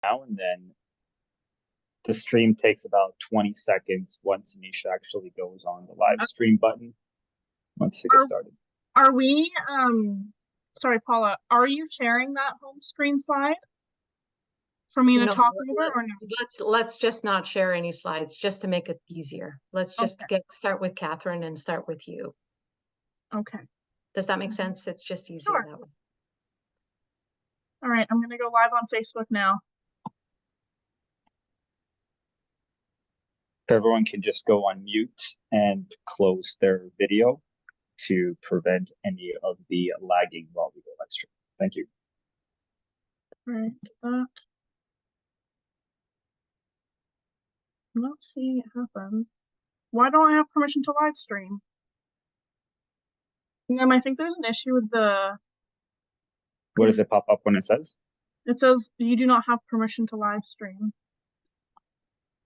now, and then the stream takes about 20 seconds once Anisha actually goes on the live stream button once it gets started. Are we, sorry, Paula, are you sharing that home screen slide for me to talk over or no? Let's just not share any slides just to make it easier. Let's just start with Katherine and start with you. Okay. Does that make sense? It's just easier that way. All right, I'm going to go live on Facebook now. Everyone can just go on mute and close their video to prevent any of the lagging while we go live stream. Thank you. All right, I'm not seeing it happen. Why don't I have permission to live stream? I think there's an issue with the... What does it pop up when it says? It says you do not have permission to live stream.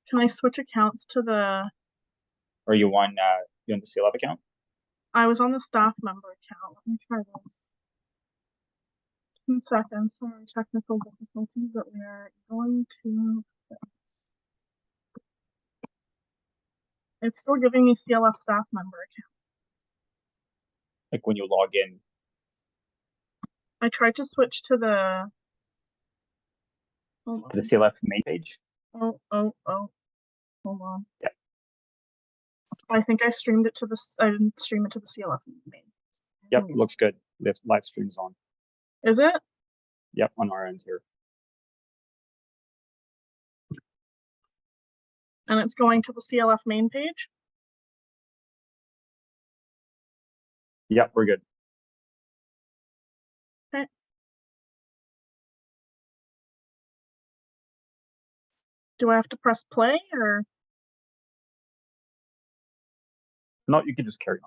Can I switch accounts to the... Are you on the CLF account? I was on the staff member account. Let me try this. 2 seconds. Sorry, technical difficulties that we are going to fix. It's still giving me CLF staff member account. Like when you log in? I tried to switch to the... To the CLF main page? Oh. Hold on. Yeah. I think I streamed it to the... I didn't stream it to the CLF main. Yep, looks good. The live stream's on. Is it? Yep, on our end here. And it's going to the CLF main page? Yep, we're good. Okay. Do I have to press play or? No, you can just carry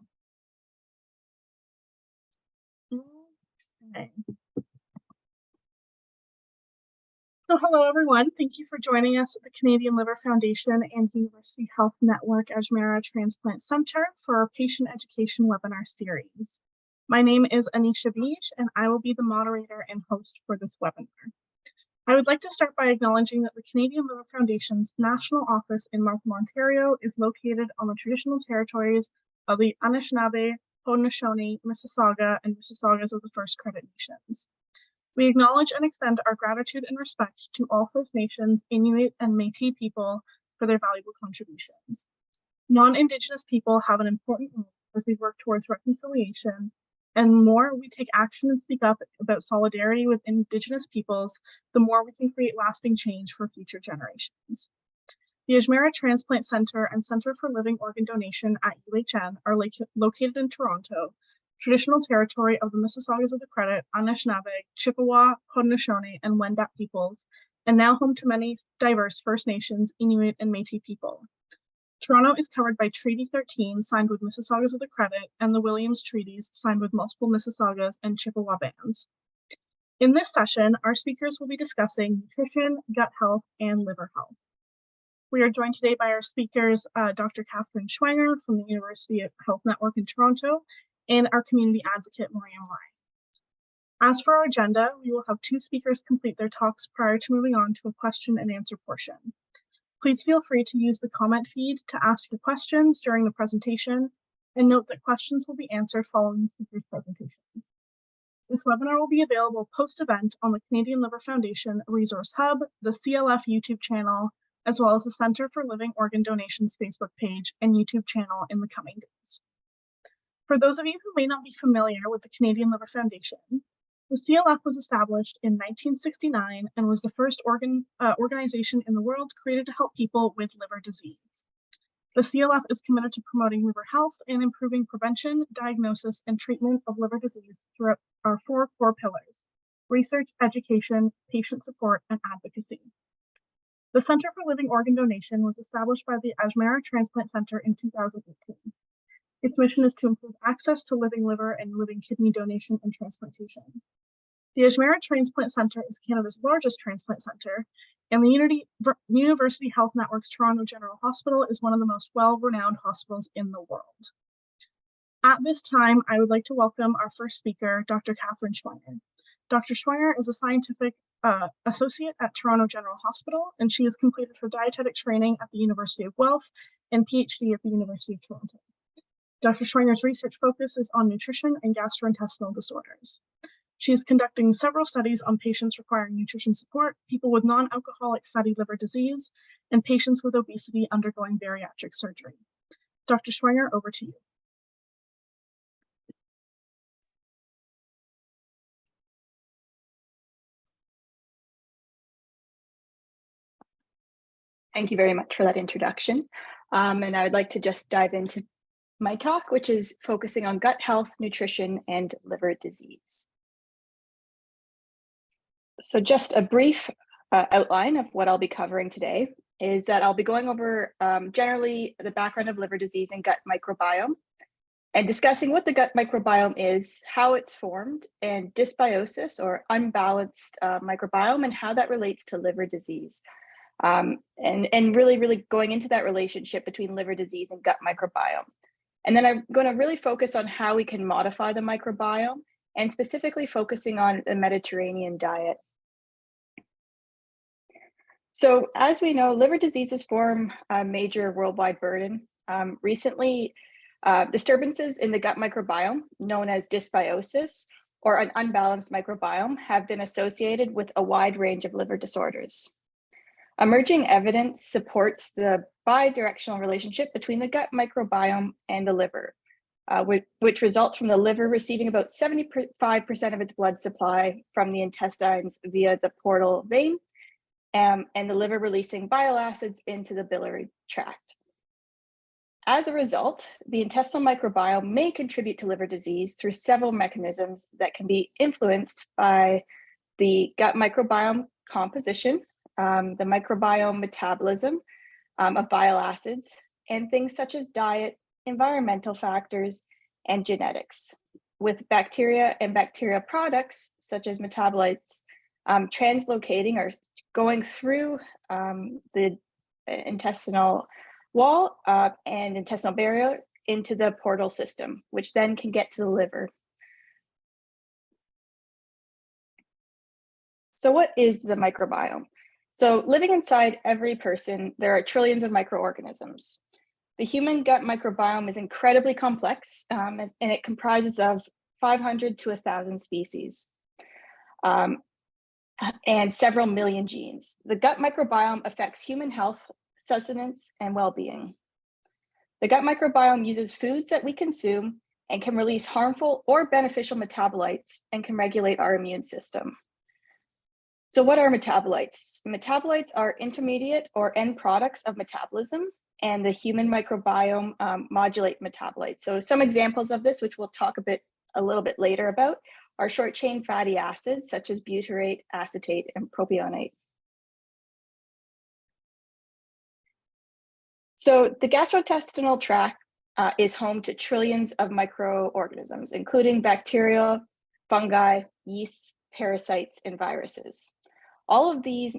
on. Okay. So hello everyone, thank you for joining us at the Canadian Liver Foundation and University Health Network Ajmera Transplant Centre for our patient education webinar series. My name is Anisha Beach and I will be the moderator and host for this webinar. I would like to start by acknowledging that the Canadian Liver Foundation's national office in Markham, Ontario is located on the traditional territories of the Anishinaabe, Haudenosaunee, Mississauga, and Mississaugas of the First Credit Nations. We acknowledge and extend our gratitude and respect to all First Nations, Inuit, and Métis people for their valuable contributions. Non-Indigenous people have an important role as we work towards reconciliation, and the more we take action and speak up about solidarity with Indigenous peoples, the more we can create lasting change for future generations. The Ajmera Transplant Centre and Centre for Living Organ Donation at UHN are located in Toronto, traditional territory of the Mississaugas of the Credit, Anishinaabe, Chippewa, Haudenosaunee, and Wendat peoples, and now home to many diverse First Nations, Inuit, and Métis people. Toronto is covered by Treaty 13, signed with Mississaugas of the Credit, and the Williams Treaties, signed with multiple Mississaugas and Chippewa bands. In this session, our speakers will be discussing nutrition, gut health, and liver health. We are joined today by our speakers, Dr. Katherine Schwenger from the University Health Network in Toronto, and our community advocate, Maria Moray. As for our agenda, we will have 2 speakers complete their talks prior to moving on to a question and answer portion. Please feel free to use the comment feed to ask your questions during the presentation, and note that questions will be answered following the speakers' presentations. This webinar will be available post-event on the Canadian Liver Foundation Resource Hub, the CLF YouTube channel, as well as the Centre for Living Organ Donation's Facebook page and YouTube channel in the coming days. For those of you who may not be familiar with the Canadian Liver Foundation, the CLF was established in 1969 and was the first organization in the world created to help people with liver disease. The CLF is committed to promoting liver health and improving prevention, diagnosis, and treatment of liver disease through our 4 core pillars: research, education, patient support, and advocacy. The Centre for Living Organ Donation was established by the Ajmera Transplant Centre in 2018. Its mission is to improve access to living liver and living kidney donation and transplantation. The Ajmera Transplant Centre is Canada's largest transplant centre, and the University Health Network's Toronto General Hospital is one of the most well-renowned hospitals in the world. At this time, I would like to welcome our first speaker, Dr. Katherine Schwenger. Dr. Schwenger is a scientific associate at Toronto General Hospital, and she has completed her dietetic training at the University of Guelph and Ph.D. at the University of Toronto. Dr. Schwenger's research focus is on nutrition and gastrointestinal disorders. She is conducting several studies on patients requiring nutrition support, people with non-alcoholic fatty liver disease, and patients with obesity undergoing bariatric surgery. Dr. Schwenger, over to you. Thank you very much for that introduction. And I would like to just dive into my talk, which is focusing on gut health, nutrition, and liver disease. So just a brief outline of what I'll be covering today is that I'll be going over generally the background of liver disease and gut microbiome, and discussing what the gut microbiome is, how it's formed, and dysbiosis or unbalanced microbiome, and how that relates to liver disease. And really going into that relationship between liver disease and gut microbiome. And then I'm going to really focus on how we can modify the microbiome, and specifically focusing on the Mediterranean diet. So as we know, liver diseases form a major worldwide burden. Recently, disturbances in the gut microbiome, known as dysbiosis or an unbalanced microbiome, have been associated with a wide range of liver disorders. Emerging evidence supports the bidirectional relationship between the gut microbiome and the liver, which results from the liver receiving about 75% of its blood supply from the intestines via the portal vein, and the liver releasing bile acids into the biliary tract. As a result, the intestinal microbiome may contribute to liver disease through several mechanisms that can be influenced by the gut microbiome composition, the microbiome metabolism of bile acids, and things such as diet, environmental factors, and genetics, with bacteria and bacteria products such as metabolites translocating or going through the intestinal wall and intestinal barrier into the portal system, which then can get to the liver. So what is the microbiome? So living inside every person, there are trillions of microorganisms. The human gut microbiome is incredibly complex, and it comprises of 500 to 1,000 species and several million genes. The gut microbiome affects human health, sustenance, and well-being. The gut microbiome uses foods that we consume and can release harmful or beneficial metabolites and can regulate our immune system. So what are metabolites? Metabolites are intermediate or end products of metabolism, and the human microbiome modulate metabolites. So some examples of this, which we'll talk a little bit later about, are short chain fatty acids such as butyrate, acetate, and propionate. So the gastrointestinal tract is home to trillions of microorganisms, including bacteria, fungi, yeasts, parasites, and viruses. All of these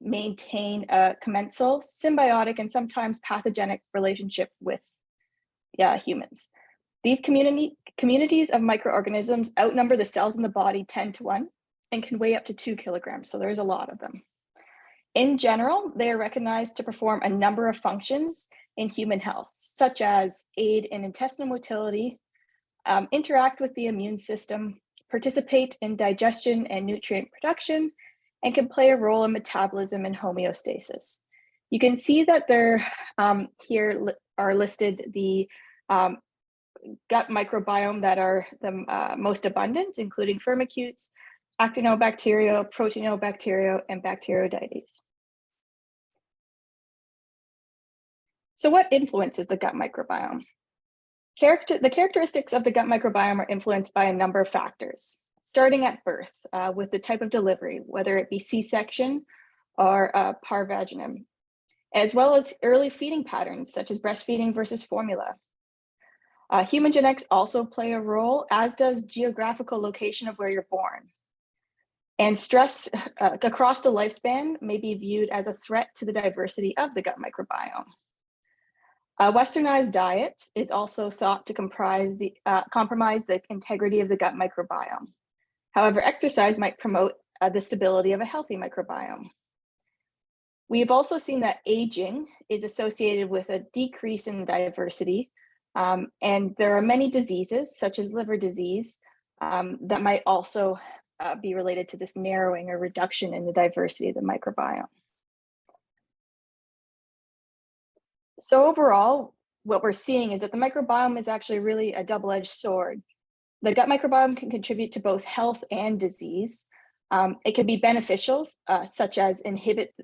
maintain a commensal, symbiotic, and sometimes pathogenic relationship with humans. These communities of microorganisms outnumber the cells in the body 10 to 1 and can weigh up to 2 kilograms, so there's a lot of them. In general, they are recognized to perform a number of functions in human health, such as aid in intestinal motility, interact with the immune system, participate in digestion and nutrient production, and can play a role in metabolism and homeostasis. You can see that there here are listed the gut microbiome that are the most abundant, including firmicutes, actinobacteria, proteinobacteria, and bacteroidetes. So what influences the gut microbiome? The characteristics of the gut microbiome are influenced by a number of factors, starting at birth with the type of delivery, whether it be C-section or parvaginum, as well as early feeding patterns, such as breastfeeding versus formula. Human genetics also play a role, as does geographical location of where you're born. And stress across the lifespan may be viewed as a threat to the diversity of the gut microbiome. A westernized diet is also thought to compromise the integrity of the gut microbiome. However, exercise might promote the stability of a healthy microbiome. We've also seen that aging is associated with a decrease in diversity, and there are many diseases, such as liver disease, that might also be related to this narrowing or reduction in the diversity of the microbiome. So overall, what we're seeing is that the microbiome is actually really a double-edged sword. The gut microbiome can contribute to both health and disease. It can be beneficial, such as inhibit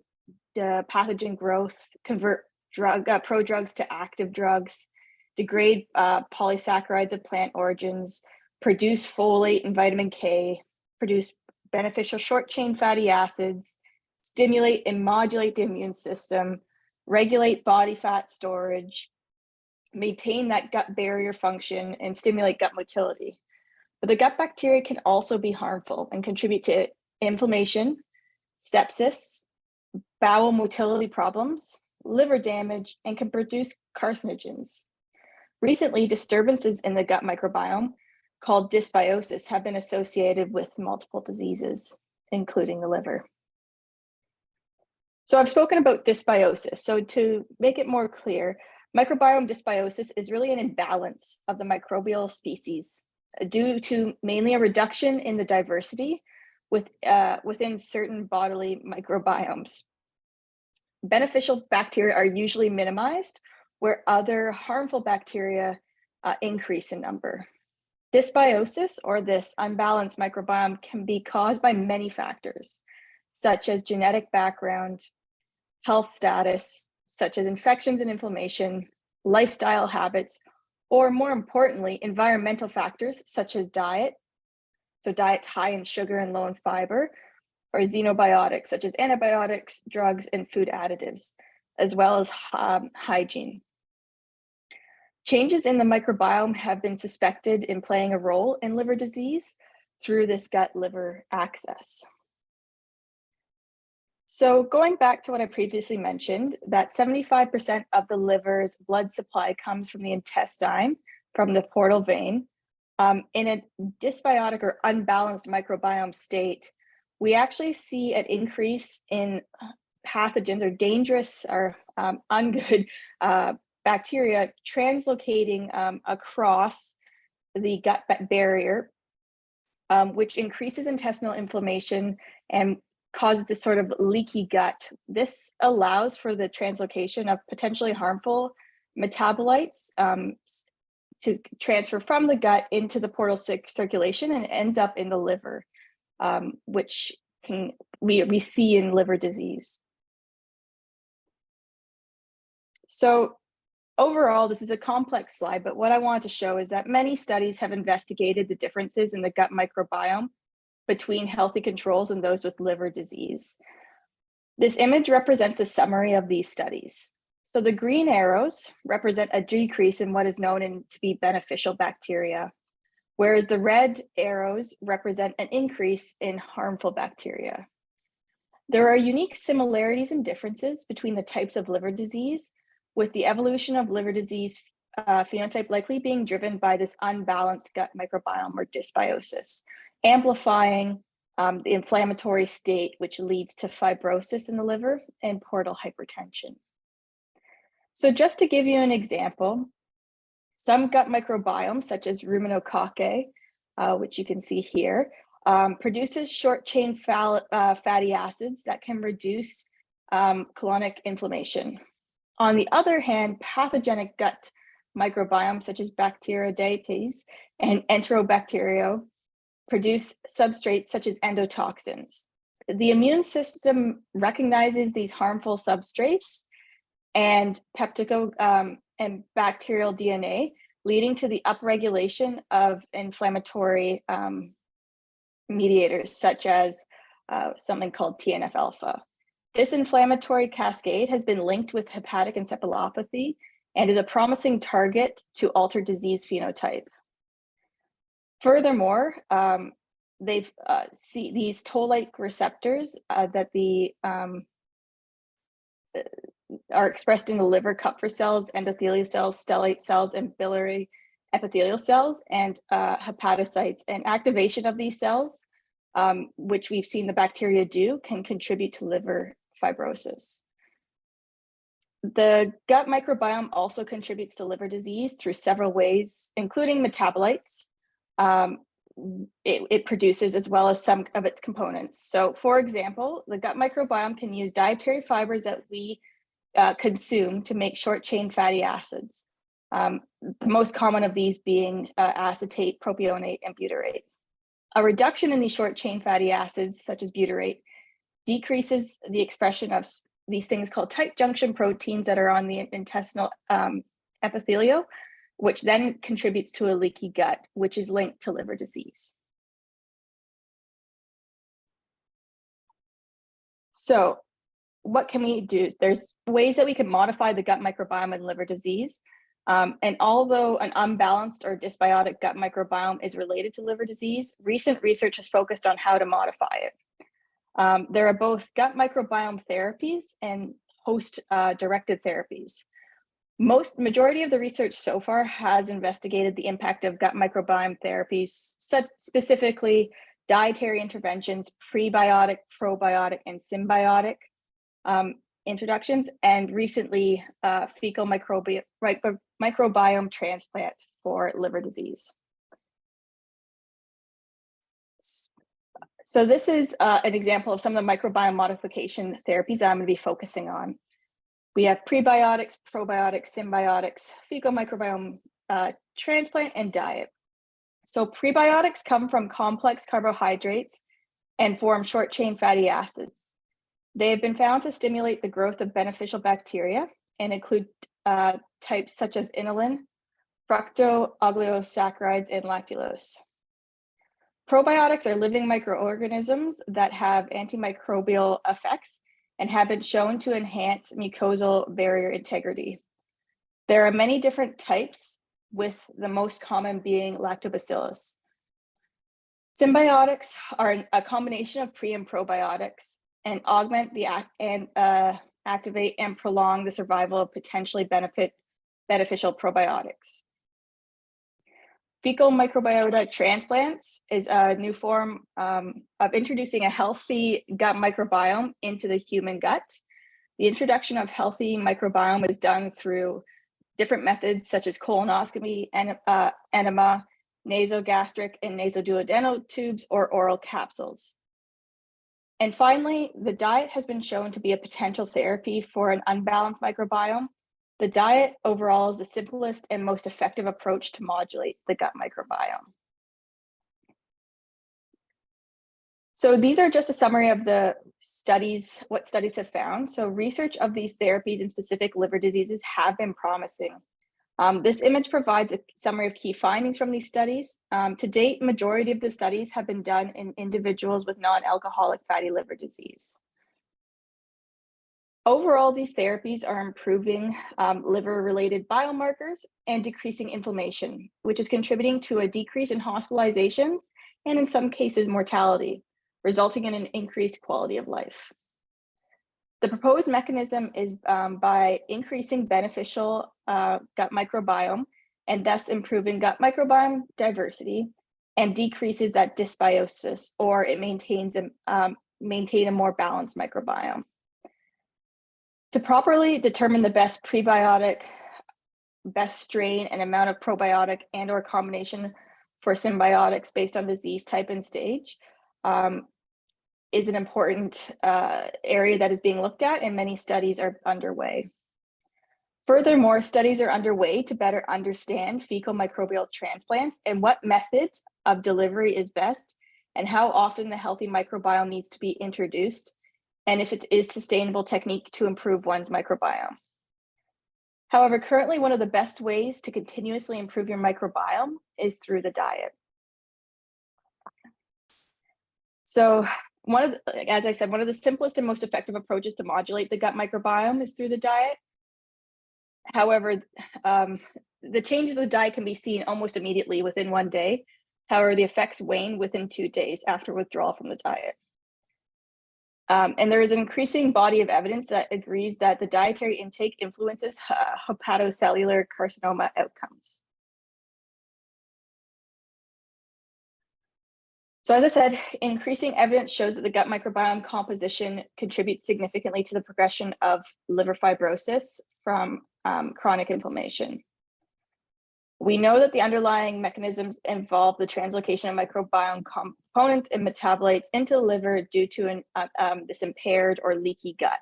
the pathogen growth, convert prodrugs to active drugs, degrade polysaccharides of plant origins, produce folate and vitamin K, produce beneficial short-chain fatty acids, stimulate and modulate the immune system, regulate body fat storage, maintain that gut barrier function, and stimulate gut motility. But the gut bacteria can also be harmful and contribute to inflammation, sepsis, bowel motility problems, liver damage, and can produce carcinogens. Recently, disturbances in the gut microbiome called dysbiosis have been associated with multiple diseases, including the liver. So I've spoken about dysbiosis. So to make it more clear, microbiome dysbiosis is really an imbalance of the microbial species due to mainly a reduction in the diversity within certain bodily microbiomes. Beneficial bacteria are usually minimized, where other harmful bacteria increase in number. Dysbiosis, or this unbalanced microbiome, can be caused by many factors, such as genetic background, health status, such as infections and inflammation, lifestyle habits, or more importantly, environmental factors such as diet. So diets high in sugar and low in fiber, or xenobiotics, such as antibiotics, drugs, and food additives, as well as hygiene. Changes in the microbiome have been suspected in playing a role in liver disease through this gut-liver axis. So going back to what I previously mentioned, that 75% of the liver's blood supply comes from the intestine, from the portal vein. In a dysbiotic or unbalanced microbiome state, we actually see an increase in pathogens or dangerous or ungood bacteria translocating across the gut barrier, which increases intestinal inflammation and causes this sort of leaky gut. This allows for the translocation of potentially harmful metabolites to transfer from the gut into the portal circulation and ends up in the liver, which we see in liver disease. So overall, this is a complex slide, but what I want to show is that many studies have investigated the differences in the gut microbiome between healthy controls and those with liver disease. This image represents a summary of these studies. So the green arrows represent a decrease in what is known to be beneficial bacteria, whereas the red arrows represent an increase in harmful bacteria. There are unique similarities and differences between the types of liver disease, with the evolution of liver disease phenotype likely being driven by this unbalanced gut microbiome or dysbiosis, amplifying the inflammatory state, which leads to fibrosis in the liver and portal hypertension. So just to give you an example, some gut microbiomes, such as ruminococci, which you can see here, produces short-chain fatty acids that can reduce colonic inflammation. On the other hand, pathogenic gut microbiomes, such as bacteroidetes and enterobacteria, produce substrates such as endotoxins. The immune system recognizes these harmful substrates and and bacterial DNA, leading to the upregulation of inflammatory mediators, such as something called TNF-alpha. This inflammatory cascade has been linked with hepatic encephalopathy and is a promising target to alter disease phenotype. Furthermore, they've see these toll-like receptors that are expressed in the liver Kupffer cells, endothelial cells, stellate cells, and biliary epithelial cells, and hepatocytes. And activation of these cells which we've seen the bacteria do, can contribute to liver fibrosis. The gut microbiome also contributes to liver disease through several ways, including metabolites it produces, as well as some of its components. So for example, the gut microbiome can use dietary fibers that we consume to make short chain fatty acids. The most common of these being acetate, propionate, and butyrate. A reduction in these short chain fatty acids, such as butyrate, decreases the expression of these things called tight junction proteins that are on the intestinal epithelium, which then contributes to a leaky gut, which is linked to liver disease. So what can we do? There's ways that we can modify the gut microbiome in liver disease. And although an unbalanced or dysbiotic gut microbiome is related to liver disease, recent research has focused on how to modify it. There are both gut microbiome therapies and host-directed therapies. Majority of the research so far has investigated the impact of gut microbiome therapies, specifically dietary interventions, prebiotic, probiotic, and symbiotic introductions, and recently fecal microbiome transplant for liver disease. So this is an example of some of the microbiome modification therapies that I'm going to be focusing on. We have prebiotics, probiotics, symbiotics, fecal microbiome transplant, and diet. So prebiotics come from complex carbohydrates and form short chain fatty acids. They have been found to stimulate the growth of beneficial bacteria and include types such as inulin, fructooligosaccharides, and lactulose. Probiotics are living microorganisms that have antimicrobial effects and have been shown to enhance mucosal barrier integrity. There are many different types, with the most common being lactobacillus. Symbiotics are a combination of pre and probiotics and augment the activate and prolong the survival of potentially beneficial probiotics. Fecal microbiota transplants is a new form of introducing a healthy gut microbiome into the human gut. The introduction of healthy microbiome is done through different methods such as colonoscopy, enema, nasogastric and nasoduodenal tubes, or oral capsules. And finally, the diet has been shown to be a potential therapy for an unbalanced microbiome. The diet overall is the simplest and most effective approach to modulate the gut microbiome. So these are just a summary of the studies, what studies have found. So research of these therapies in specific liver diseases have been promising. This image provides a summary of key findings from these studies. To date, majority of the studies have been done in individuals with non-alcoholic fatty liver disease. Overall, these therapies are improving liver-related biomarkers and decreasing inflammation, which is contributing to a decrease in hospitalizations and in some cases mortality, resulting in an increased quality of life. The proposed mechanism is by increasing beneficial gut microbiome and thus improving gut microbiome diversity and decreases that dysbiosis, or it maintain a more balanced microbiome. To properly determine the best prebiotic, best strain and amount of probiotic and or combination for symbiotics based on disease type and stage is an important area that is being looked at, and many studies are underway. Furthermore, studies are underway to better understand fecal microbial transplants and what method of delivery is best and how often the healthy microbiome needs to be introduced, and if it is a sustainable technique to improve one's microbiome. However, currently one of the best ways to continuously improve your microbiome is through the diet. So as I said, one of the simplest and most effective approaches to modulate the gut microbiome is through the diet. However, the changes of the diet can be seen almost immediately within one day. However, the effects wane within 2 days after withdrawal from the diet. And there is an increasing body of evidence that agrees that the dietary intake influences hepatocellular carcinoma outcomes. So as I said, increasing evidence shows that the gut microbiome composition contributes significantly to the progression of liver fibrosis from chronic inflammation. We know that the underlying mechanisms involve the translocation of microbiome components and metabolites into the liver due to this impaired or leaky gut.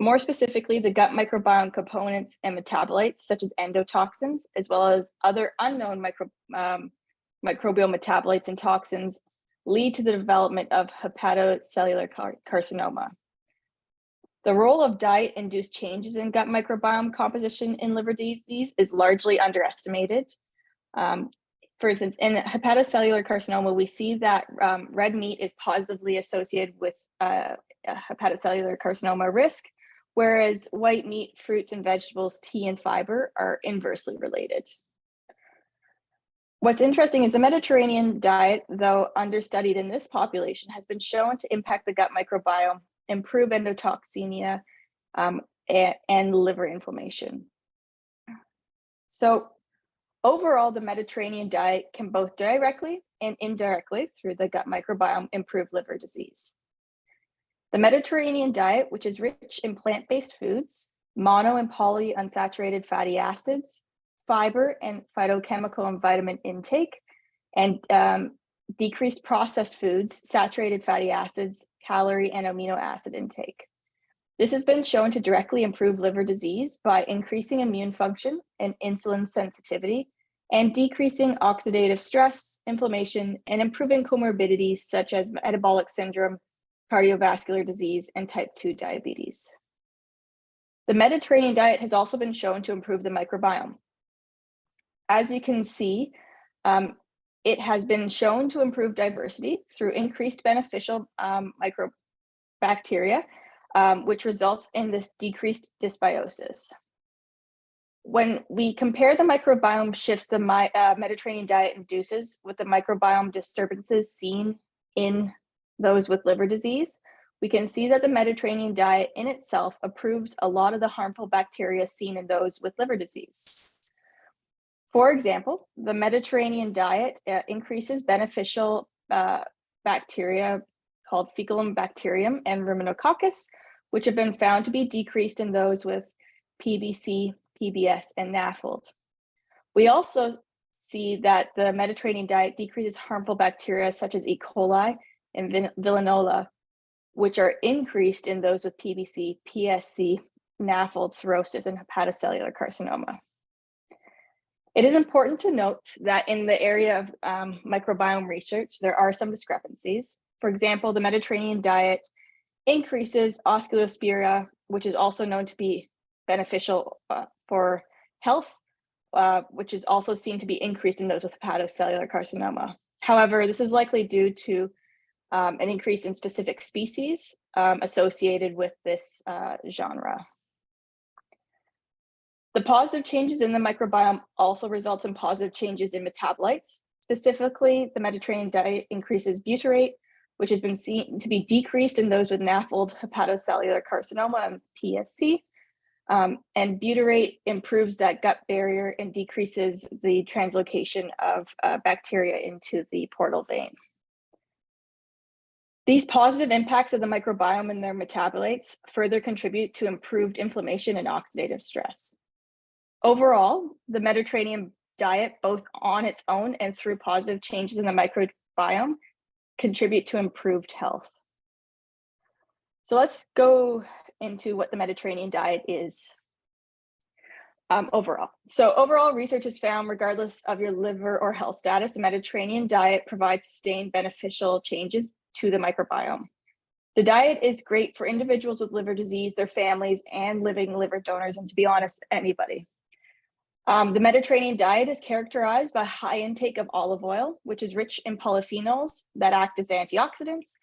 More specifically, the gut microbiome components and metabolites, such as endotoxins, as well as other unknown microbial metabolites and toxins, lead to the development of hepatocellular carcinoma. The role of diet-induced changes in gut microbiome composition in liver disease is largely underestimated. For instance, in hepatocellular carcinoma, we see that red meat is positively associated with hepatocellular carcinoma risk, whereas white meat, fruits and vegetables, tea and fiber are inversely related. What's interesting is the Mediterranean diet, though understudied in this population, has been shown to impact the gut microbiome, improve endotoxemia, and liver inflammation. So overall, the Mediterranean diet can both directly and indirectly through the gut microbiome improve liver disease. The Mediterranean diet, which is rich in plant-based foods, mono and polyunsaturated fatty acids, fiber and phytochemical and vitamin intake, and decreased processed foods, saturated fatty acids, calorie and amino acid intake. This has been shown to directly improve liver disease by increasing immune function and insulin sensitivity, and decreasing oxidative stress, inflammation, and improving comorbidities such as metabolic syndrome, cardiovascular disease, and type 2 diabetes. The Mediterranean diet has also been shown to improve the microbiome. As you can see, it has been shown to improve diversity through increased beneficial microbacteria, which results in this decreased dysbiosis. When we compare the microbiome shifts the Mediterranean diet induces with the microbiome disturbances seen in those with liver disease, we can see that the Mediterranean diet in itself improves a lot of the harmful bacteria seen in those with liver disease. For example, the Mediterranean diet increases beneficial bacteria called fecal bacterium and ruminococcus, which have been found to be decreased in those with PBC, PBS, and NAFLD. We also see that the Mediterranean diet decreases harmful bacteria such as E. coli and Veillonella, which are increased in those with PBC, PSC, NAFLD, cirrhosis, and hepatocellular carcinoma. It is important to note that in the area of microbiome research, there are some discrepancies. For example, the Mediterranean diet increases Osculospira, which is also known to be beneficial for health, which is also seen to be increased in those with hepatocellular carcinoma. However, this is likely due to an increase in specific species associated with this genre. The positive changes in the microbiome also results in positive changes in metabolites. Specifically, the Mediterranean diet increases butyrate, which has been seen to be decreased in those with NAFLD, hepatocellular carcinoma, and PSC. And butyrate improves that gut barrier and decreases the translocation of bacteria into the portal vein. These positive impacts of the microbiome and their metabolites further contribute to improved inflammation and oxidative stress. Overall, the Mediterranean diet, both on its own and through positive changes in the microbiome, contribute to improved health. So let's go into what the Mediterranean diet is overall. So overall, research has found, regardless of your liver or health status, the Mediterranean diet provides sustained beneficial changes to the microbiome. The diet is great for individuals with liver disease, their families, and living liver donors, and to be honest, anybody. The Mediterranean diet is characterized by high intake of olive oil, which is rich in polyphenols that act as antioxidants,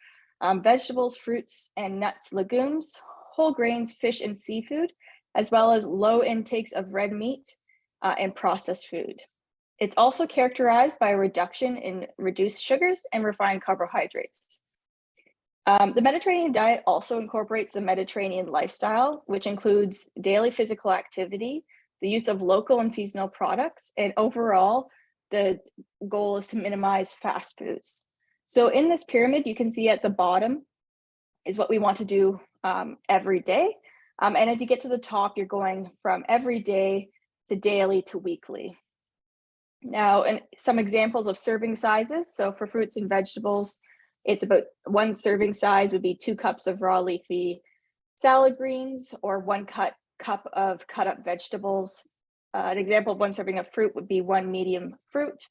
vegetables, fruits, and nuts, legumes, whole grains, fish, and seafood, as well as low intakes of red meat and processed food. It's also characterized by a reduction in reduced sugars and refined carbohydrates. The Mediterranean diet also incorporates the Mediterranean lifestyle, which includes daily physical activity, the use of local and seasonal products, and overall, the goal is to minimize fast foods. So in this pyramid, you can see at the bottom is what we want to do every day. And as you get to the top, you're going from every day to daily to weekly. Now, and some examples of serving sizes. So for fruits and vegetables, it's about 1 serving size would be 2 cups of raw leafy salad greens, or 1 cup of cut up vegetables. An example of 1 serving of fruit would be 1 medium fruit,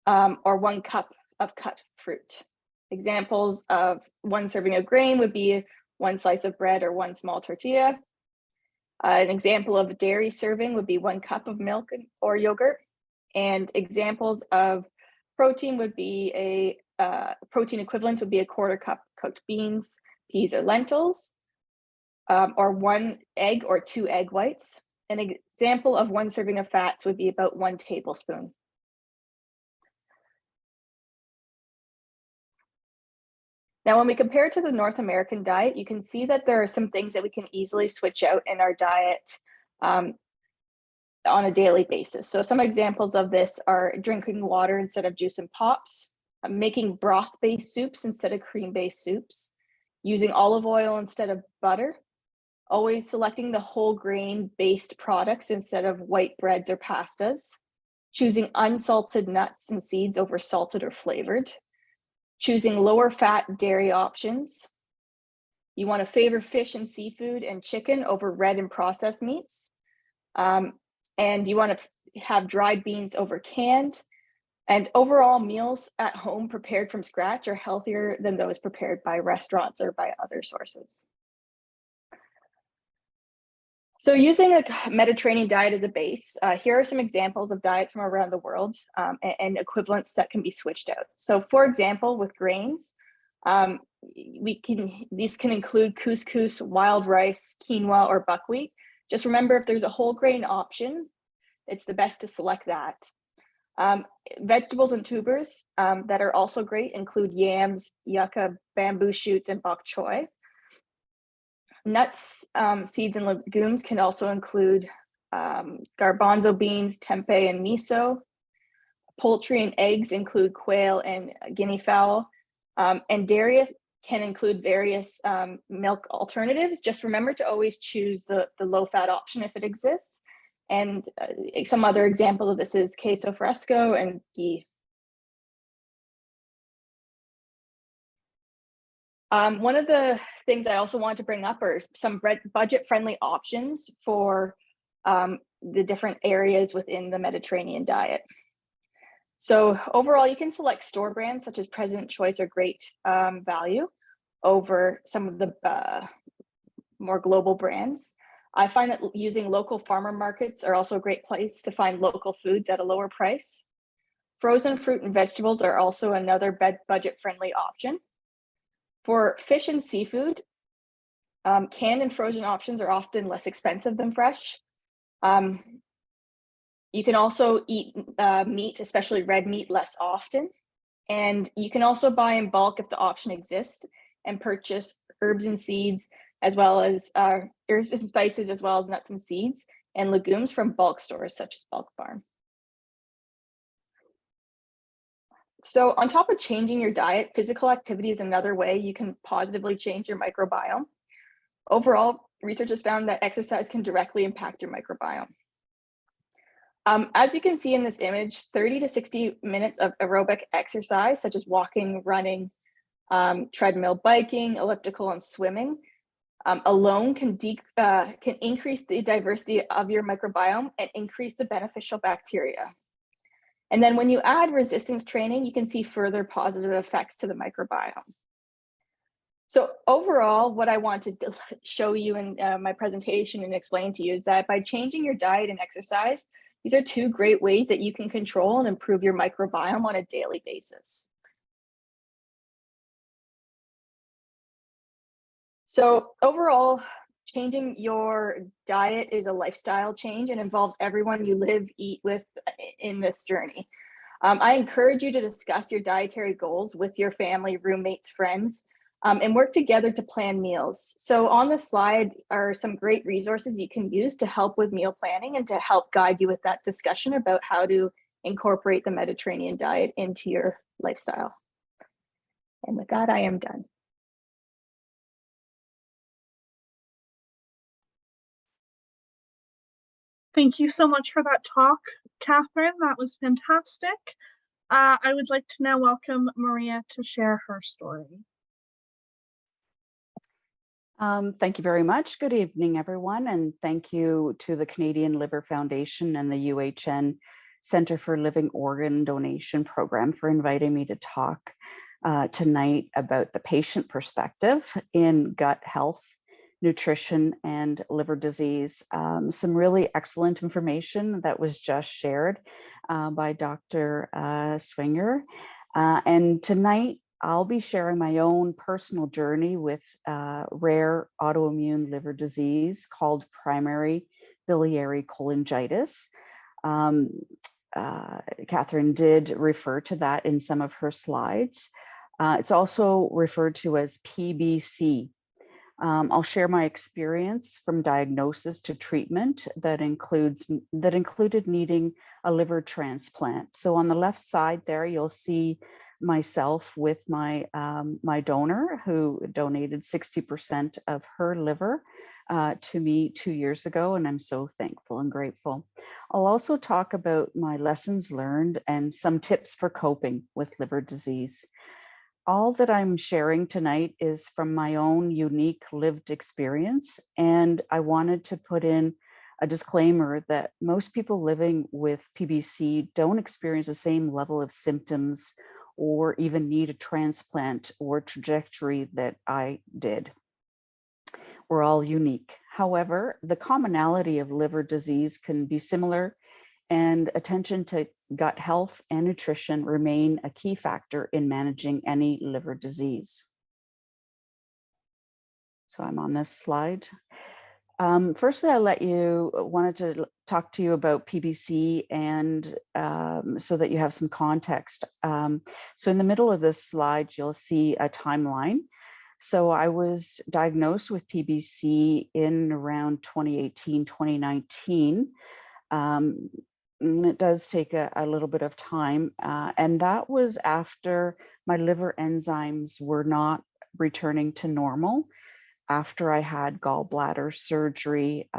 or 1 cup of cut fruit. Examples of 1 serving of grain would be 1 slice of bread or 1 small tortilla. An example of a dairy serving would be 1 cup of milk or yogurt. And examples of protein would be protein equivalents would be 1/4 cup cooked beans, peas, or lentils, or 1 egg or 2 egg whites. An example of 1 serving of fats would be about 1 tablespoon. Now, when we compare to the North American diet, you can see that there are some things that we can easily switch out in our diet on a daily basis. So some examples of this are drinking water instead of juice and pops, making broth-based soups instead of cream-based soups, using olive oil instead of butter, always selecting the whole grain-based products instead of white breads or pastas, choosing unsalted nuts and seeds over salted or flavored, choosing lower fat dairy options. You want to favor fish and seafood and chicken over red and processed meats. And you want to have dried beans over canned. And overall, meals at home prepared from scratch are healthier than those prepared by restaurants or by other sources. So using a Mediterranean diet as a base, here are some examples of diets from around the world and equivalents that can be switched out. So for example, with grains, these can include couscous, wild rice, quinoa, or buckwheat. Just remember, if there's a whole grain option, it's the best to select that. Vegetables and tubers that are also great include yams, yucca, bamboo shoots, and bok choy. Nuts, seeds, and legumes can also include garbanzo beans, tempeh, and miso. Poultry and eggs include quail and guinea fowl. And dairy can include various milk alternatives. Just remember to always choose the low-fat option if it exists. And some other examples of this is queso fresco and ghee. One of the things I also want to bring up are some budget-friendly options for the different areas within the Mediterranean diet. So overall, you can select store brands such as President Choice or Great Value over some of the more global brands. I find that using local farmer markets are also a great place to find local foods at a lower price. Frozen fruit and vegetables are also another budget-friendly option. For fish and seafood, canned and frozen options are often less expensive than fresh. You can also eat meat, especially red meat, less often. And you can also buy in bulk if the option exists and purchase herbs and seeds, as well as herbs and spices, as well as nuts and seeds and legumes from bulk stores such as Bulk Farm. So on top of changing your diet, physical activity is another way you can positively change your microbiome. Overall, research has found that exercise can directly impact your microbiome. As you can see in this image, 30 to 60 minutes of aerobic exercise, such as walking, running, treadmill, biking, elliptical, and swimming, alone can increase the diversity of your microbiome and increase the beneficial bacteria. And then when you add resistance training, you can see further positive effects to the microbiome. So overall, what I want to show you in my presentation and explain to you is that by changing your diet and exercise, these are 2 great ways that you can control and improve your microbiome on a daily basis. So overall, changing your diet is a lifestyle change and involves everyone you live, eat with in this journey. I encourage you to discuss your dietary goals with your family, roommates, friends, and work together to plan meals. So on the slide are some great resources you can use to help with meal planning and to help guide you with that discussion about how to incorporate the Mediterranean diet into your lifestyle. And with that, I am done. Thank you so much for that talk, Katherine. That was fantastic. I would like to now welcome Maria to share her story. Thank you very much. Good evening, everyone, and thank you to the Canadian Liver Foundation and the UHN Centre for Living Organ Donation Program for inviting me to talk tonight about the patient perspective in gut health, nutrition, and liver disease. Some really excellent information that was just shared by Dr. Schwenger. And tonight, I'll be sharing my own personal journey with rare autoimmune liver disease called primary biliary cholangitis. Katherine did refer to that in some of her slides. It's also referred to as PBC. I'll share my experience from diagnosis to treatment that included needing a liver transplant. So on the left side there, you'll see myself with my my donor who donated 60% of her liver to me 2 years ago, and I'm so thankful and grateful. I'll also talk about my lessons learned and some tips for coping with liver disease. All that I'm sharing tonight is from my own unique lived experience, and I wanted to put in a disclaimer that most people living with PBC don't experience the same level of symptoms or even need a transplant or trajectory that I did. We're all unique. However, the commonality of liver disease can be similar, and attention to gut health and nutrition remain a key factor in managing any liver disease. So I'm on this slide. Firstly, I wanted to talk to you about PBC and so that you have some context. So in the middle of this slide, you'll see a timeline. So I was diagnosed with PBC in around 2018, 2019. And it does take a little bit of time. And that was after my liver enzymes were not returning to normal, after I had gallbladder surgery,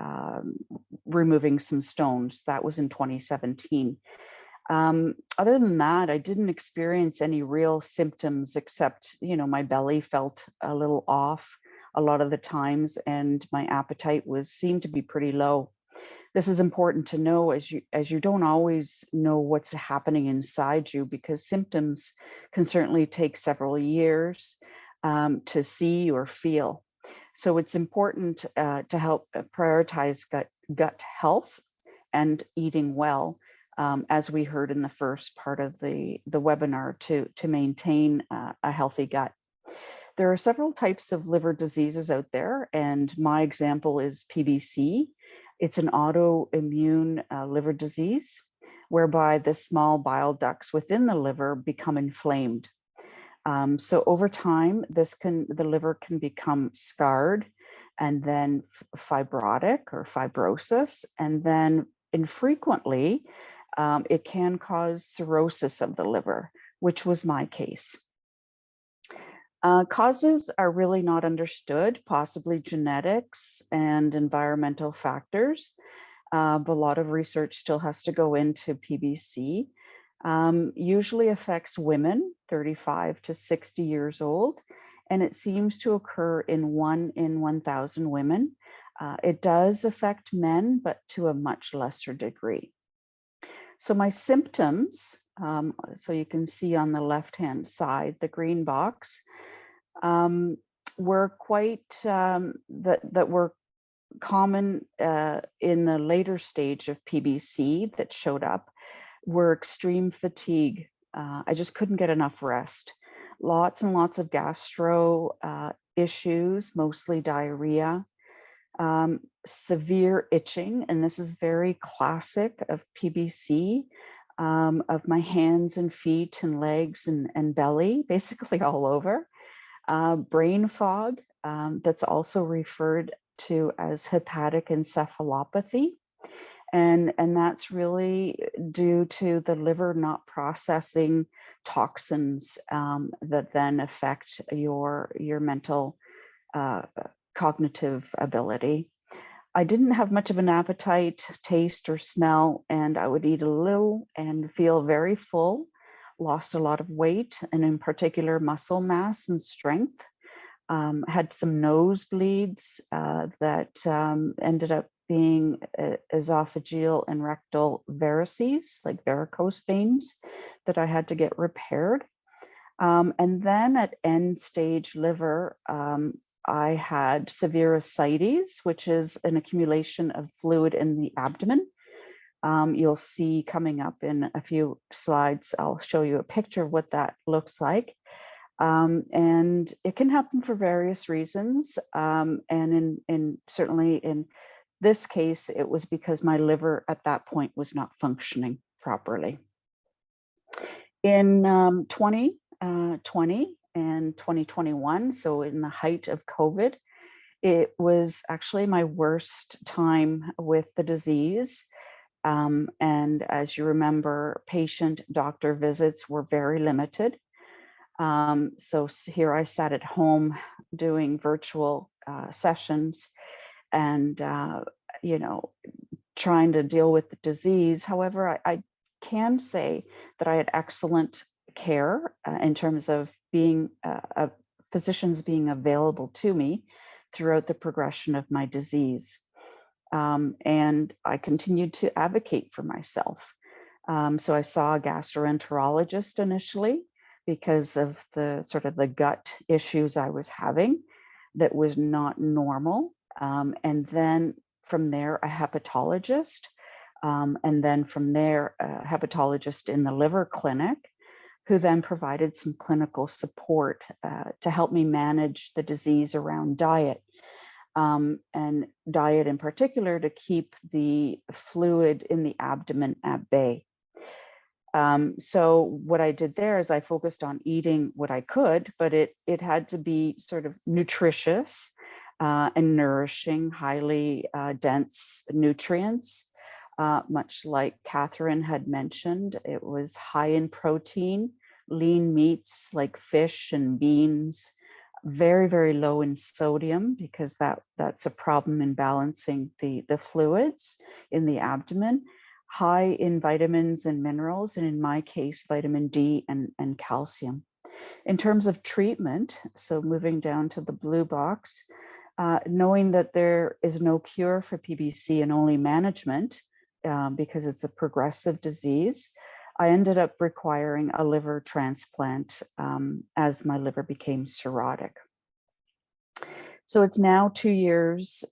removing some stones. That was in 2017. Other than that, I didn't experience any real symptoms except, my belly felt a little off a lot of the times, and my appetite seemed to be pretty low. This is important to know as you don't always know what's happening inside you, because symptoms can certainly take several years to see or feel. So it's important to help prioritize gut health and eating well, as we heard in the first part of the webinar, to maintain a healthy gut. There are several types of liver diseases out there, and my example is PBC. It's an autoimmune liver disease whereby the small bile ducts within the liver become inflamed. So over time, the liver can become scarred, and then fibrotic or fibrosis, and then infrequently, it can cause cirrhosis of the liver, which was my case. Causes are really not understood, possibly genetics and environmental factors. But a lot of research still has to go into PBC. Usually affects women 35 to 60 years old, and it seems to occur in 1 in 1,000 women. It does affect men, but to a much lesser degree. So my symptoms, so you can see on the left-hand side, the green box, were quite, that were common in the later stage of PBC that showed up, were extreme fatigue. I just couldn't get enough rest. Lots and lots of gastro issues, mostly diarrhea, severe itching, and this is very classic of PBC, of my hands and feet and legs and belly, basically all over. Brain fog, that's also referred to as hepatic encephalopathy. And that's really due to the liver not processing toxins that then affect your mental cognitive ability. I didn't have much of an appetite, taste, or smell, and I would eat a little and feel very full, lost a lot of weight, and in particular muscle mass and strength. Had some nosebleeds that ended up being esophageal and rectal varices, like varicose veins, that I had to get repaired. And then at end stage liver, I had severe ascites, which is an accumulation of fluid in the abdomen. You'll see coming up in a few slides, I'll show you a picture of what that looks like. And it can happen for various reasons. And certainly in this case, it was because my liver at that point was not functioning properly. In 2020 and 2021, so in the height of COVID, it was actually my worst time with the disease. And as you remember, patient-doctor visits were very limited. So here I sat at home doing virtual sessions and, you know, trying to deal with the disease. However, I can say that I had excellent care in terms of being physicians being available to me throughout the progression of my disease. And I continued to advocate for myself. So I saw a gastroenterologist initially because of the sort of the gut issues I was having that was not normal. And then from there, a hepatologist. And then from there, a hepatologist in the liver clinic, who then provided some clinical support to help me manage the disease around diet. And diet in particular to keep the fluid in the abdomen at bay. So what I did there is I focused on eating what I could, but it had to be sort of nutritious and nourishing, highly dense nutrients. Much like Katherine had mentioned, it was high in protein, lean meats like fish and beans, very, very low in sodium because that's a problem in balancing the fluids in the abdomen, high in vitamins and minerals, and in my case, vitamin D and calcium. In terms of treatment, so moving down to the blue box, knowing that there is no cure for PBC and only management because it's a progressive disease, I ended up requiring a liver transplant as my liver became cirrhotic. So it's now 2 years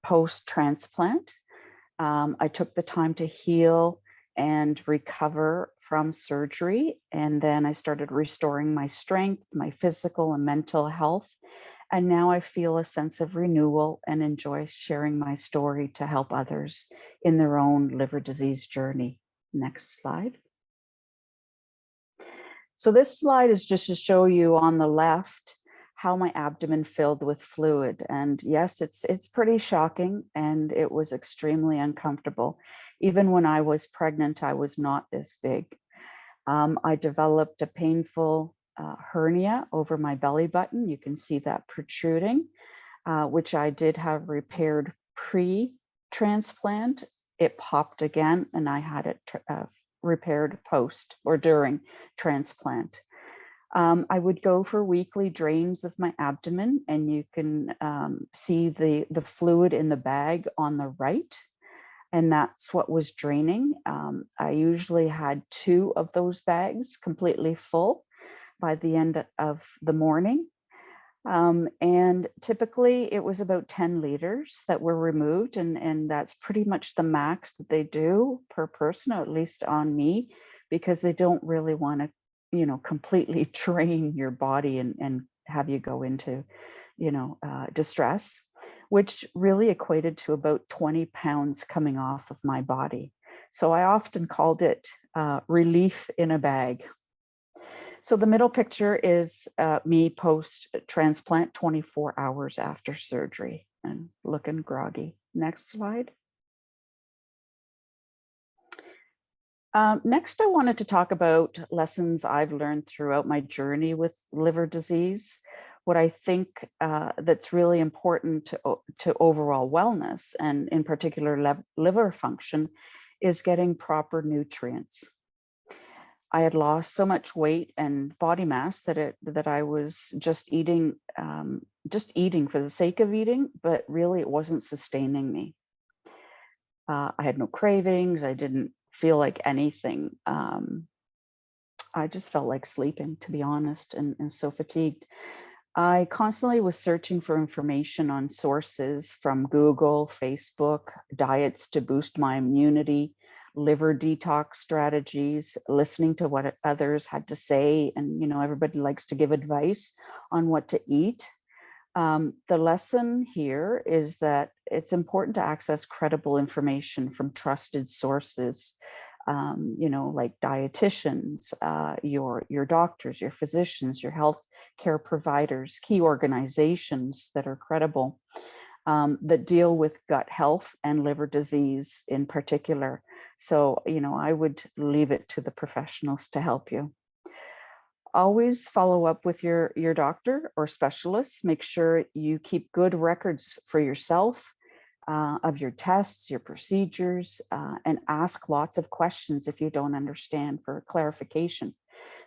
post-transplant. I took the time to heal and recover from surgery, and then I started restoring my strength, my physical and mental health. And now I feel a sense of renewal and enjoy sharing my story to help others in their own liver disease journey. Next slide. So this slide is just to show you on the left how my abdomen filled with fluid. And yes, it's pretty shocking, and it was extremely uncomfortable. Even when I was pregnant, I was not this big. I developed a painful hernia over my belly button. You can see that protruding, which I did have repaired pre-transplant. It popped again, and I had it repaired post or during transplant. I would go for weekly drains of my abdomen, and you can see the fluid in the bag on the right, and that's what was draining. I usually had 2 of those bags completely full by the end of the morning. And typically it was about 10 liters that were removed, and that's pretty much the max that they do per person, or at least on me, because they don't really want to, you know, completely drain your body and have you go into, you know, distress, which really equated to about 20 pounds coming off of my body. So I often called it relief in a bag. So the middle picture is me post-transplant 24 hours after surgery and looking groggy. Next slide. Next, I wanted to talk about lessons I've learned throughout my journey with liver disease. What I think that's really important to overall wellness, and in particular liver function, is getting proper nutrients. I had lost so much weight and body mass that I was just eating for the sake of eating, but really it wasn't sustaining me. I had no cravings. I didn't feel like anything. I just felt like sleeping, to be honest, and so fatigued. I constantly was searching for information on sources from Google, Facebook, diets to boost my immunity, liver detox strategies, listening to what others had to say. And, you know, everybody likes to give advice on what to eat. The lesson here is that it's important to access credible information from trusted sources, you know, like dietitians, your doctors, your physicians, your health care providers, key organizations that are credible, that deal with gut health and liver disease in particular. So, you know, I would leave it to the professionals to help you. Always follow up with your doctor or specialists. Make sure you keep good records for yourself of your tests, your procedures, and ask lots of questions if you don't understand for clarification.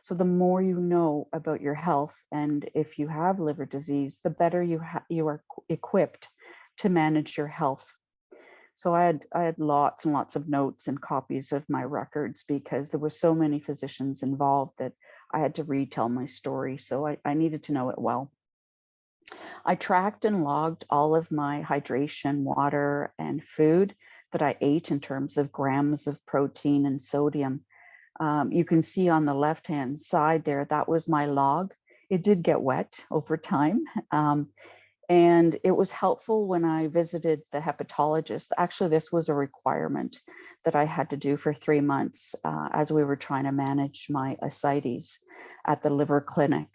So the more you know about your health, and if you have liver disease, the better you are equipped to manage your health. So I had lots and lots of notes and copies of my records because there were so many physicians involved that I had to retell my story. So I needed to know it well. I tracked and logged all of my hydration, water, and food that I ate in terms of grams of protein and sodium. You can see on the left-hand side there, that was my log. It did get wet over time. And it was helpful when I visited the hepatologist. Actually, this was a requirement that I had to do for 3 months as we were trying to manage my ascites at the liver clinic.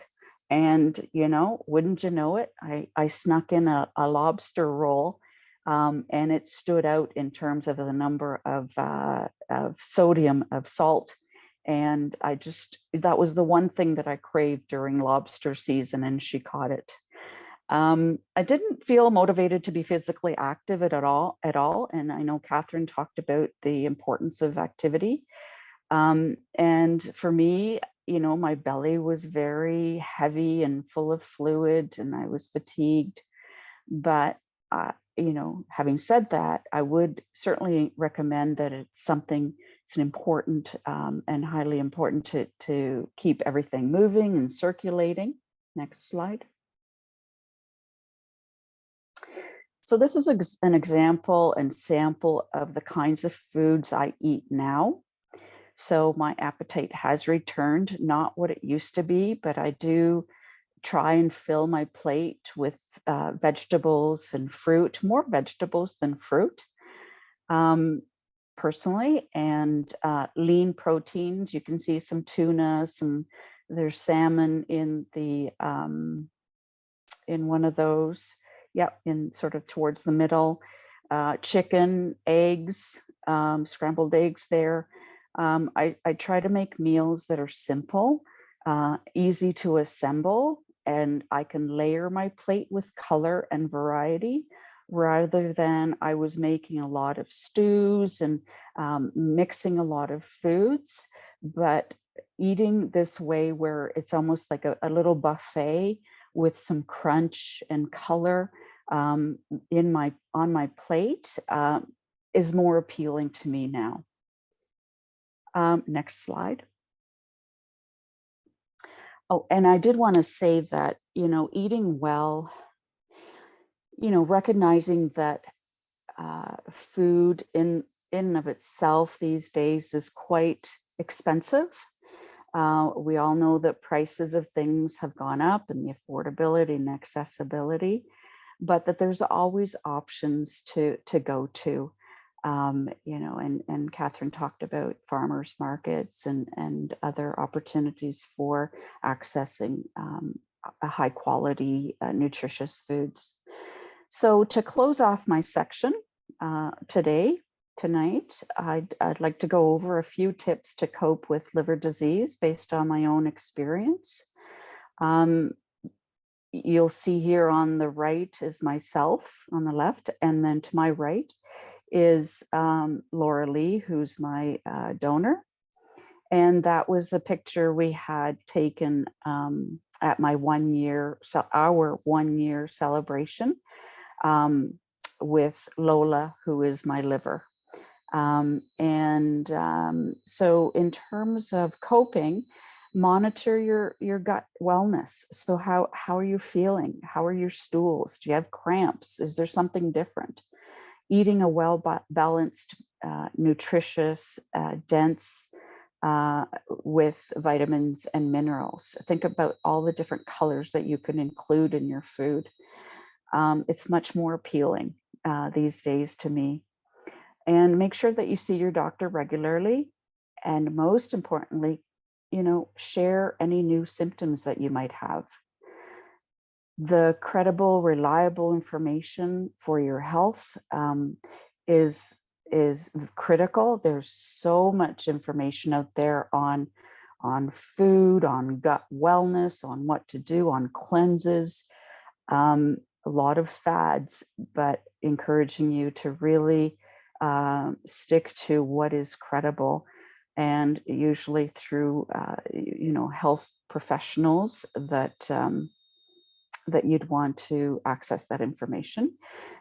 And, you know, wouldn't you know it, I snuck in a lobster roll, and it stood out in terms of the number of sodium, of salt. And that was the one thing that I craved during lobster season, and she caught it. I didn't feel motivated to be physically active at all. And I know Katherine talked about the importance of activity. And for me, you know, my belly was very heavy and full of fluid, and I was fatigued. But, you know, having said that, I would certainly recommend that it's an important and highly important to keep everything moving and circulating. Next slide. So this is an example and sample of the kinds of foods I eat now. So my appetite has returned, not what it used to be, but I do try and fill my plate with vegetables and fruit, more vegetables than fruit, personally, and lean proteins. You can see some tuna, there's salmon in in one of those. Yep, in sort of towards the middle. Chicken, eggs, scrambled eggs there. I try to make meals that are simple, easy to assemble, and I can layer my plate with color and variety rather than I was making a lot of stews and mixing a lot of foods. But eating this way where it's almost like a little buffet with some crunch and color on my plate is more appealing to me now. Next slide. Oh, and I did want to say that, you know, eating well, you know, recognizing that food in and of itself these days is quite expensive. We all know that prices of things have gone up, and the affordability and accessibility, but that there's always options to go to, you know, and Katherine talked about farmers markets and other opportunities for accessing a high quality, nutritious foods. So to close off my section today, tonight. I'd like to go over a few tips to cope with liver disease based on my own experience. You'll see here on the right is myself on the left, and then to my right is Laura Lee, who's my donor. And that was a picture we had taken at my our 1 year celebration with Lola, who is my liver. So in terms of coping, monitor your gut wellness. So how are you feeling? How are your stools? Do you have cramps? Is there something different? Eating a well-balanced, nutritious, dense, with vitamins and minerals. Think about all the different colors that you can include in your food. It's much more appealing these days to me. And make sure that you see your doctor regularly. And most importantly, share any new symptoms that you might have. The credible, reliable information for your health is critical. There's so much information out there on food, on gut wellness, on what to do, on cleanses, a lot of fads, but encouraging you to really stick to what is credible, and usually through health professionals that you'd want to access that information.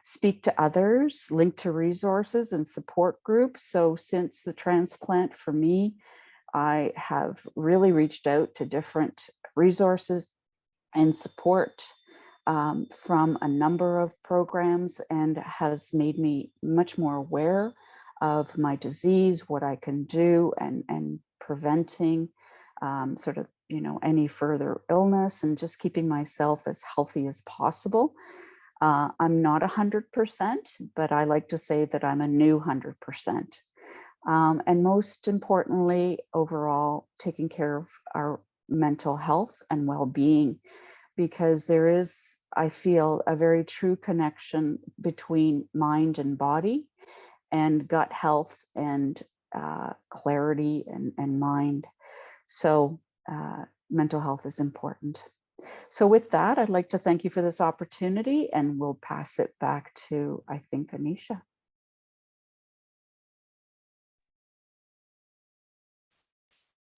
Speak to others, link to resources and support groups. So since the transplant for me, I have really reached out to different resources and support from a number of programs, and has made me much more aware of my disease, what I can do, and preventing any further illness, and just keeping myself as healthy as possible. I'm not 100%, but I like to say that I'm a new 100%. And most importantly, overall, taking care of our mental health and well-being, because there is, I feel, a very true connection between mind and body, and gut health and clarity and mind. So mental health is important. So with that, I'd like to thank you for this opportunity, and we'll pass it back to, I think, Anisha.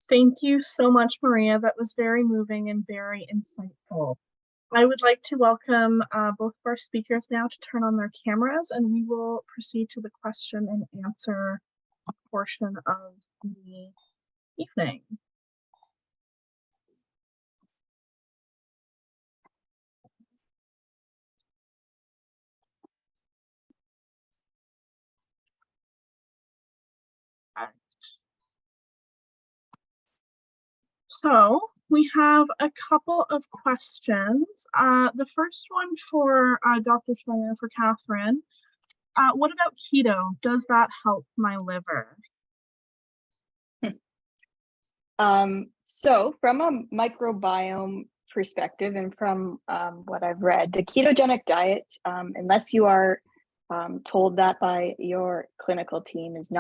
Thank you so much, Maria. That was very moving and very insightful. I would like to welcome both of our speakers now to turn on their cameras, and we will proceed to the question and answer portion of the evening. So we have a couple of questions. The first one for Dr. Schwenger, for Katherine. What about keto? Does that help my liver? So from a microbiome perspective, and from what I've read, the ketogenic diet, unless you are told that by your clinical team, is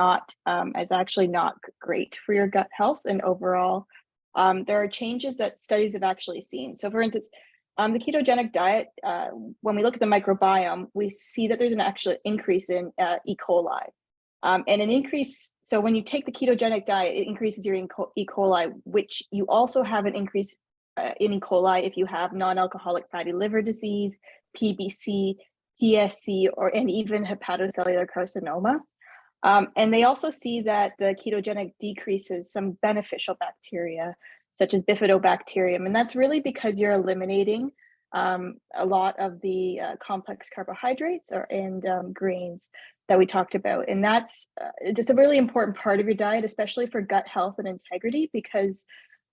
actually not great for your gut health and overall. There are changes that studies have actually seen. So for instance, the ketogenic diet, when we look at the microbiome, we see that there's an actual increase in E. coli. And an increase, so when you take the ketogenic diet, it increases your E. coli, which you also have an increase in E. coli if you have non-alcoholic fatty liver disease, PBC, TSC, and even hepatocellular carcinoma. And they also see that the ketogenic decreases some beneficial bacteria, such as bifidobacterium. And that's really because you're eliminating a lot of the complex carbohydrates and grains that we talked about. And that's just a really important part of your diet, especially for gut health and integrity, because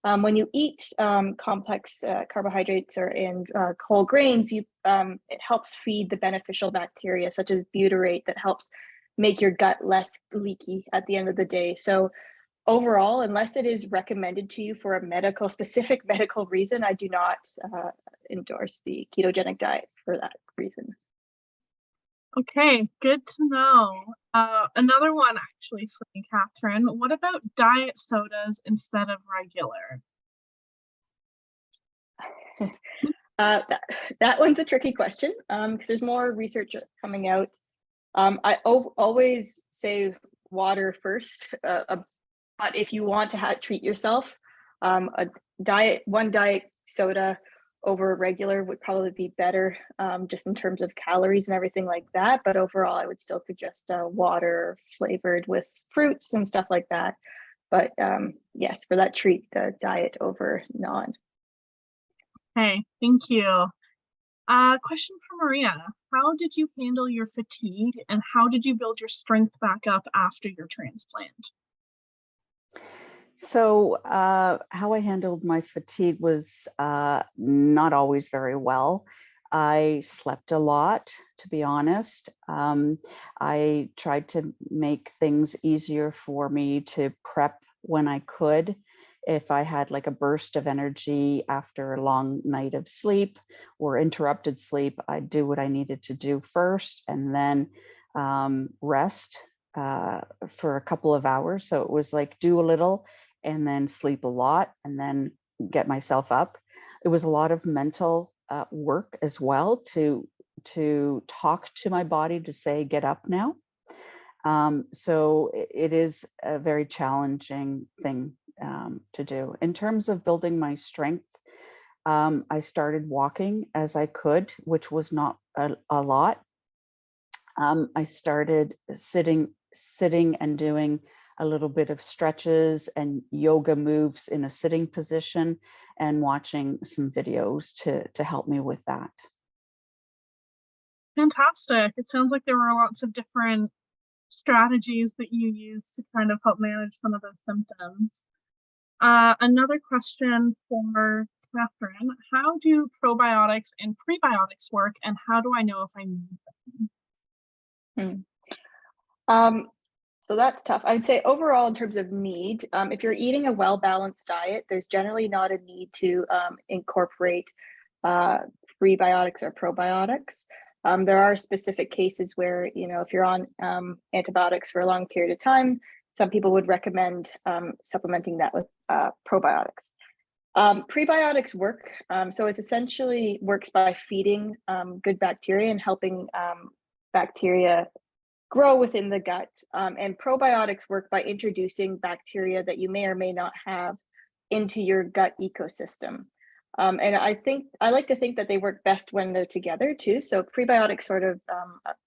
when you eat complex carbohydrates and whole grains, it helps feed the beneficial bacteria, such as butyrate, that helps make your gut less leaky at the end of the day. So overall, unless it is recommended to you for a specific medical reason, I do not endorse the ketogenic diet for that reason. Okay, good to know. Another one actually for you, Katherine. What about diet sodas instead of regular? That one's a tricky question because there's more research coming out. I always say water first, but if you want to treat yourself, one diet soda over regular would probably be better, just in terms of calories and everything like that. But overall, I would still suggest water flavored with fruits and stuff like that. But yes, for that treat, the diet over non. Okay, thank you. Question for Maria. How did you handle your fatigue and how did you build your strength back up after your transplant? So how I handled my fatigue was not always very well. I slept a lot, to be honest. I tried to make things easier for me to prep when I could. If I had like a burst of energy after a long night of sleep or interrupted sleep, I'd do what I needed to do first and then rest for a couple of hours. So it was like do a little and then sleep a lot and then get myself up. It was a lot of mental work as well to talk to my body to say, get up now. So it is a very challenging thing to do. In terms of building my strength, I started walking as I could, which was not a lot. I started sitting and doing a little bit of stretches and yoga moves in a sitting position and watching some videos to help me with that. Fantastic. It sounds like there were lots of different strategies that you used to kind of help manage some of those symptoms. Another question for Katherine. How do probiotics and prebiotics work and how do I know if I need them? So that's tough. I'd say overall in terms of need, if you're eating a well-balanced diet, there's generally not a need to incorporate prebiotics or probiotics. There are specific cases where, you know, if you're on antibiotics for a long period of time, some people would recommend supplementing that with probiotics. Prebiotics work, so it essentially works by feeding good bacteria and helping bacteria grow within the gut. And probiotics work by introducing bacteria that you may or may not have into your gut ecosystem. And I like to think that they work best when they're together too. So prebiotics sort of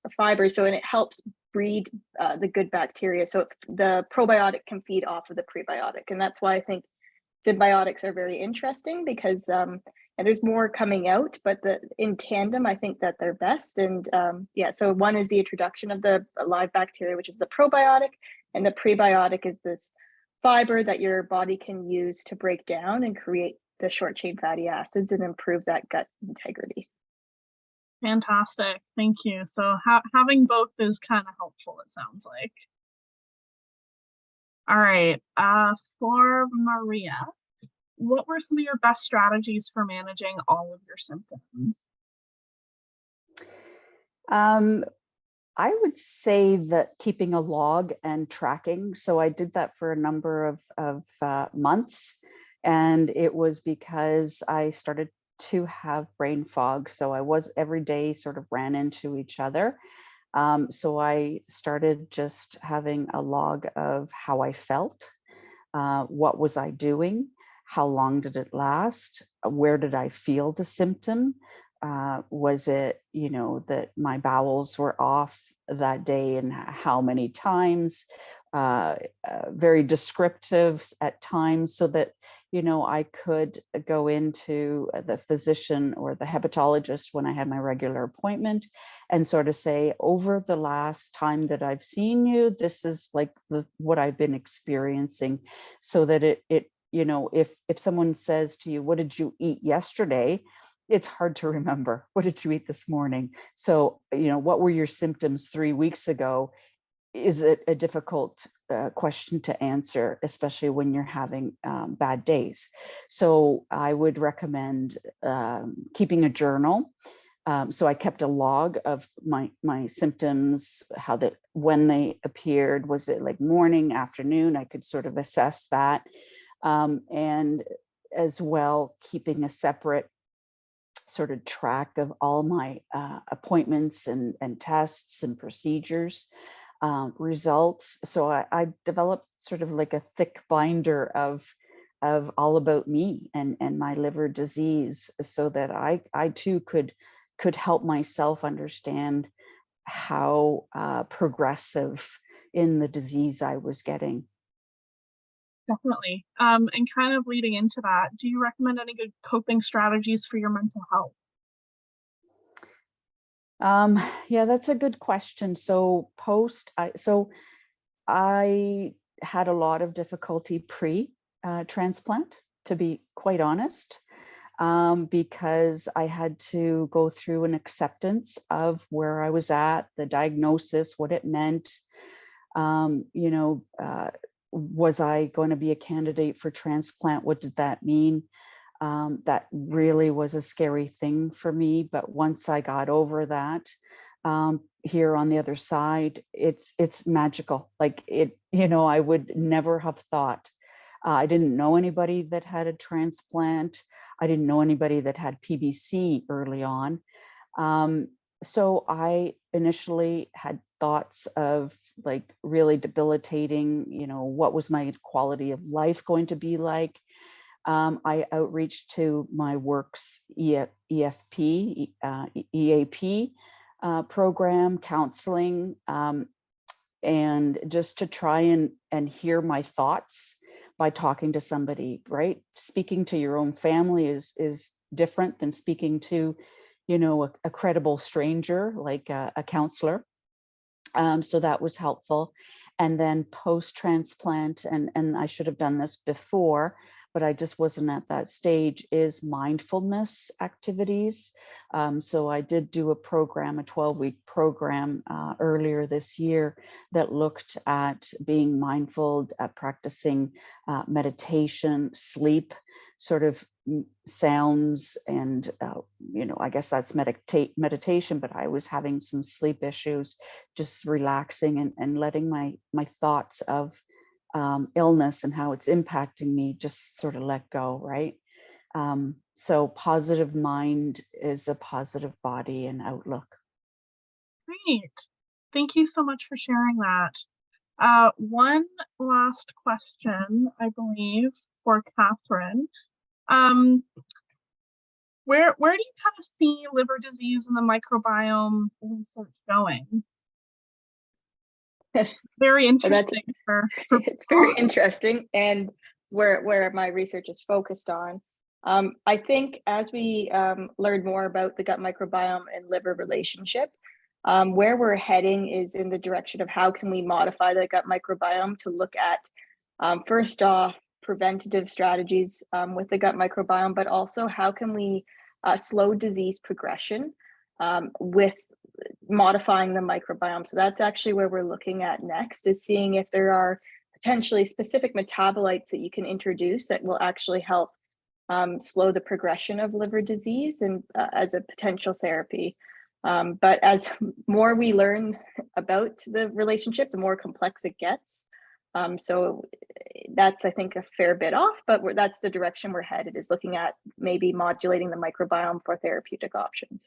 a fiber, so and it helps breed the good bacteria. So the probiotic can feed off of the prebiotic, and that's why I think symbiotics are very interesting because and there's more coming out, but in tandem, I think that they're best. And yeah, so one is the introduction of the live bacteria, which is the probiotic, and the prebiotic is this fiber that your body can use to break down and create the short chain fatty acids and improve that gut integrity. Fantastic. Thank you. So having both is kind of helpful, it sounds like. All right. For Maria, what were some of your best strategies for managing all of your symptoms? I would say that keeping a log and tracking. So I did that for a number of months, and it was because I started to have brain fog. So I was every day sort of ran into each other. So I started just having a log of how I felt, what was I doing, how long did it last, where did I feel the symptom, was it, you know, that my bowels were off that day and how many times, very descriptive at times so that, you know, I could go into the physician or the hepatologist when I had my regular appointment and sort of say, over the last time that I've seen you, this is like what I've been experiencing, so that it you know, if someone says to you, what did you eat yesterday? It's hard to remember. What did you eat this morning? So, you know, what were your symptoms 3 weeks ago? Is it a difficult question to answer, especially when you're having bad days? So I would recommend keeping a journal. So I kept a log of my symptoms, when they appeared. Was it like morning, afternoon? I could sort of assess that. And as well, keeping a separate sort of track of all my appointments and tests and procedures, results. So I developed sort of like a thick binder of all about me and my liver disease, so that I too could help myself understand how progressive in the disease I was getting. Definitely. And kind of leading into that, do you recommend any good coping strategies for your mental health? Yeah, that's a good question. So I had a lot of difficulty pre-transplant, to be quite honest, because I had to go through an acceptance of where I was at, the diagnosis, what it meant. Was I going to be a candidate for transplant? What did that mean? That really was a scary thing for me. But once I got over that, here on the other side, it's magical. Like I would never have thought. I didn't know anybody that had a transplant. I didn't know anybody that had PBC early on. So I initially had thoughts of like really debilitating, what was my quality of life going to be like? I outreached to my work's EFP, EAP program, counseling, and just to try and hear my thoughts by talking to somebody, right? Speaking to your own family is different than speaking to, a credible stranger like a counselor. So that was helpful. And then post-transplant, and I should have done this before, but I just wasn't at that stage, is mindfulness activities. So I did do a 12-week program earlier this year that looked at being mindful, at practicing meditation, sleep, sort of sounds, and I guess that's meditation, but I was having some sleep issues, just relaxing and letting my thoughts of illness and how it's impacting me just sort of let go, right? So positive mind is a positive body and outlook. Great. Thank you so much for sharing that. One last question, I believe, for Katherine. Where do you kind of see liver disease and the microbiome research going? Very interesting. It's very interesting, and where my research is focused on. I think as we learn more about the gut microbiome and liver relationship, where we're heading is in the direction of how can we modify the gut microbiome to look at, first off, preventative strategies with the gut microbiome, but also how can we slow disease progression with modifying the microbiome. So that's actually where we're looking at next, is seeing if there are potentially specific metabolites that you can introduce that will actually help slow the progression of liver disease and as a potential therapy. But as more we learn about the relationship, the more complex it gets. So that's, I think, a fair bit off, but that's the direction we're headed, is looking at maybe modulating the microbiome for therapeutic options.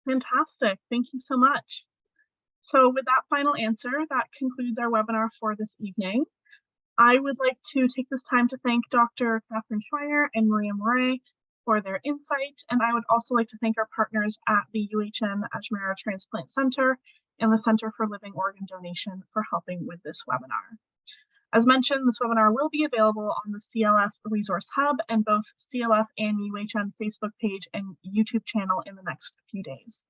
Fantastic. Thank you so much. So with that final answer, that concludes our webinar for this evening. I would like to take this time to thank Dr. Katherine Schwenger and Maria Moret for their insight. And I would also like to thank our partners at the UHN Ajmera Transplant Centre and the Center for Living Organ Donation for helping with this webinar. As mentioned, this webinar will be available on the CLF Resource Hub and both CLF and UHN Facebook page and YouTube channel in the next few days.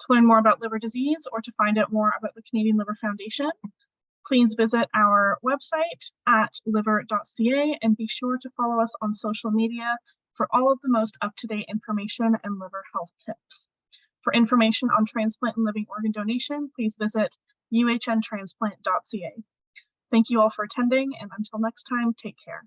To learn more about liver disease or to find out more about the Canadian Liver Foundation, please visit our website at liver.ca and be sure to follow us on social media for all of the most up-to-date information and liver health tips. For information on transplant and living organ donation, please visit uhnTransplant.ca. Thank you all for attending, and until next time, take care.